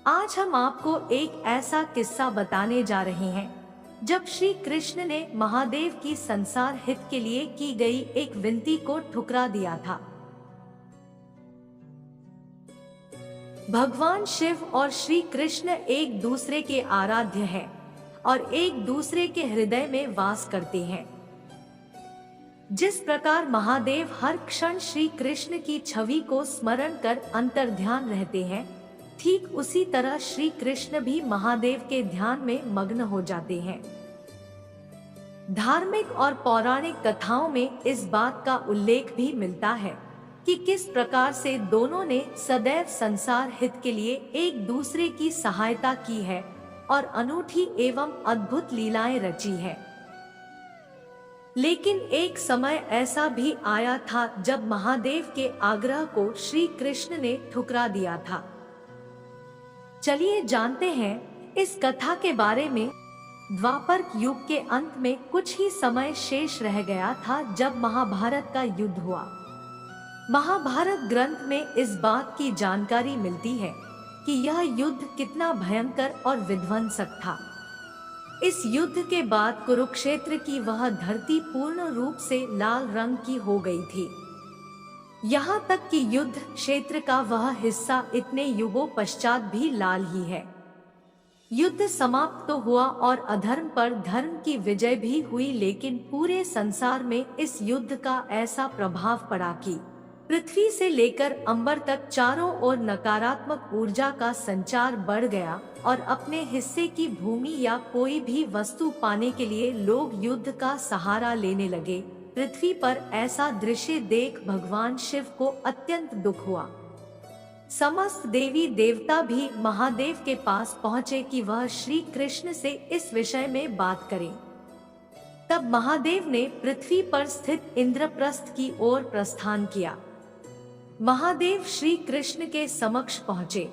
आज हम आपको एक ऐसा किस्सा बताने जा रहे हैं जब श्री कृष्ण ने महादेव की संसार हित के लिए की गई एक विनती को ठुकरा दिया था। भगवान शिव और श्री कृष्ण एक दूसरे के आराध्य हैं और एक दूसरे के हृदय में वास करते हैं। जिस प्रकार महादेव हर क्षण श्री कृष्ण की छवि को स्मरण कर अंतर्ध्यान रहते हैं, ठीक उसी तरह श्री कृष्ण भी महादेव के ध्यान में मग्न हो जाते हैं। धार्मिक और पौराणिक कथाओं में इस बात का उल्लेख भी मिलता है कि किस प्रकार से दोनों ने सदैव संसार हित के लिए एक दूसरे की सहायता की है और अनूठी एवं अद्भुत लीलाएं रची है। लेकिन एक समय ऐसा भी आया था जब महादेव के आग्रह को श्री कृष्ण ने ठुकरा दिया था। चलिए जानते हैं इस कथा के बारे में। द्वापर युग के अंत में कुछ ही समय शेष रह गया था जब महाभारत का युद्ध हुआ। महाभारत ग्रंथ में इस बात की जानकारी मिलती है कि यह युद्ध कितना भयंकर और विध्वंसक था। इस युद्ध के बाद कुरुक्षेत्र की वह धरती पूर्ण रूप से लाल रंग की हो गई थी। यहाँ तक कि युद्ध क्षेत्र का वह हिस्सा इतने युगों पश्चात भी लाल ही है। युद्ध समाप्त तो हुआ और अधर्म पर धर्म की विजय भी हुई, लेकिन पूरे संसार में इस युद्ध का ऐसा प्रभाव पड़ा कि पृथ्वी से लेकर अंबर तक चारों ओर नकारात्मक ऊर्जा का संचार बढ़ गया और अपने हिस्से की भूमि या कोई भी वस्तु पाने के लिए लोग युद्ध का सहारा लेने लगे। पृथ्वी पर ऐसा दृश्य देख भगवान शिव को अत्यंत दुख हुआ। समस्त देवी देवता भी महादेव के पास पहुँचे कि वह श्री कृष्ण से इस विषय में बात करें। तब महादेव ने पृथ्वी पर स्थित इंद्रप्रस्थ की ओर प्रस्थान किया। महादेव श्री कृष्ण के समक्ष पहुँचे।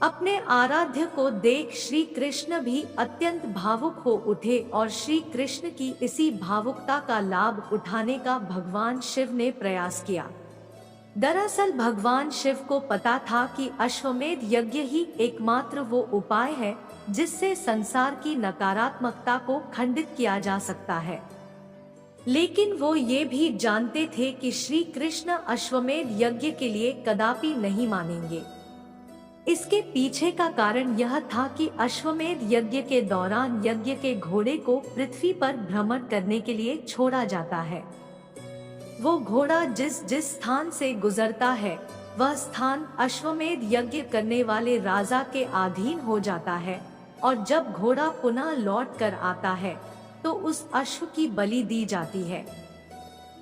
अपने आराध्य को देख श्री कृष्ण भी अत्यंत भावुक हो उठे और श्री कृष्ण की इसी भावुकता का लाभ उठाने का भगवान शिव ने प्रयास किया। दरअसल भगवान शिव को पता था कि अश्वमेध यज्ञ ही एकमात्र वो उपाय है जिससे संसार की नकारात्मकता को खंडित किया जा सकता है। लेकिन वो ये भी जानते थे कि श्री कृष्ण अश्वमेध यज्ञ के लिए कदापि नहीं मानेंगे। इसके पीछे का कारण यह था कि अश्वमेध यज्ञ के दौरान यज्ञ के घोड़े को पृथ्वी पर भ्रमण करने के लिए छोड़ा जाता है। वो घोड़ा जिस जिस स्थान से गुजरता है वह स्थान अश्वमेध यज्ञ करने वाले राजा के अधीन हो जाता है और जब घोड़ा पुनः लौट कर आता है तो उस अश्व की बलि दी जाती है।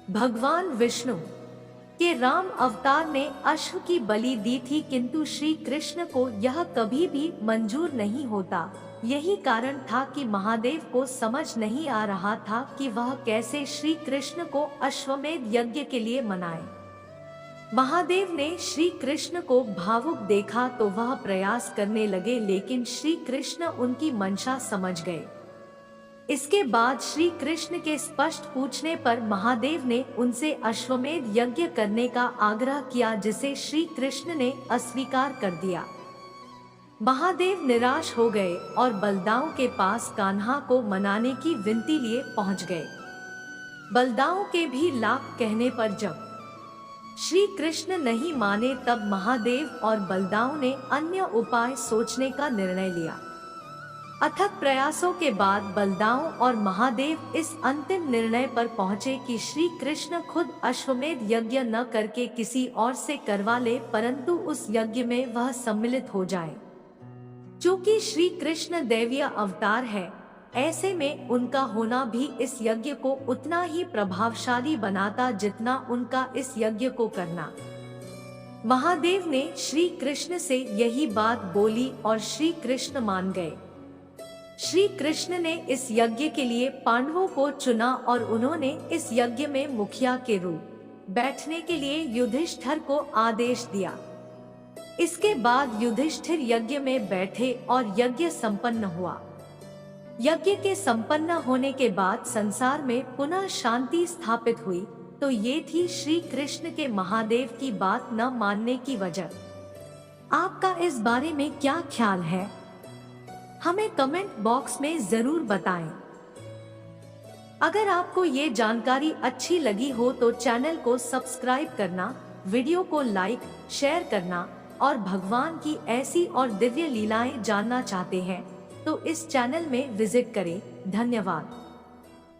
भगवान विष्णु के राम अवतार ने अश्व की बलि दी थी, किंतु श्री कृष्ण को यह कभी भी मंजूर नहीं होता। यही कारण था कि महादेव को समझ नहीं आ रहा था कि वह कैसे श्री कृष्ण को अश्वमेध यज्ञ के लिए मनाए। महादेव ने श्री कृष्ण को भावुक देखा तो वह प्रयास करने लगे, लेकिन श्री कृष्ण उनकी मंशा समझ गए। इसके बाद श्री कृष्ण के स्पष्ट पूछने पर महादेव ने उनसे अश्वमेध यज्ञ करने का आग्रह किया, जिसे श्री कृष्ण ने अस्वीकार कर दिया। महादेव निराश हो गए और बलदाऊ के पास कान्हा को मनाने की विनती लिए पहुंच गए। बलदाऊ के भी लाख कहने पर जब श्री कृष्ण नहीं माने तब महादेव और बलदाऊ ने अन्य उपाय सोचने का निर्णय लिया। अथक प्रयासों के बाद बलदाऊ और महादेव इस अंतिम निर्णय पर पहुंचे कि श्री कृष्ण खुद अश्वमेध यज्ञ न करके किसी और से करवा ले, परंतु उस यज्ञ में वह सम्मिलित हो जाए। चूंकि श्री कृष्ण दैवीय अवतार है, ऐसे में उनका होना भी इस यज्ञ को उतना ही प्रभावशाली बनाता जितना उनका इस यज्ञ को करना। महादेव ने श्री कृष्ण से यही बात बोली और श्री कृष्ण मान गए। श्री कृष्ण ने इस यज्ञ के लिए पांडवों को चुना और उन्होंने इस यज्ञ में मुखिया के रूप बैठने के लिए युधिष्ठिर को आदेश दिया। इसके बाद युधिष्ठिर यज्ञ में बैठे और यज्ञ संपन्न हुआ। यज्ञ के संपन्न होने के बाद संसार में पुनः शांति स्थापित हुई, तो ये थी श्री कृष्ण के महादेव की बात न मानने की वजह। आपका इस बारे में क्या ख्याल है? हमें कमेंट बॉक्स में जरूर बताएं। अगर आपको ये जानकारी अच्छी लगी हो तो चैनल को सब्सक्राइब करना, वीडियो को लाइक, शेयर करना और भगवान की ऐसी और दिव्य लीलाएं जानना चाहते हैं तो इस चैनल में विजिट करें। धन्यवाद।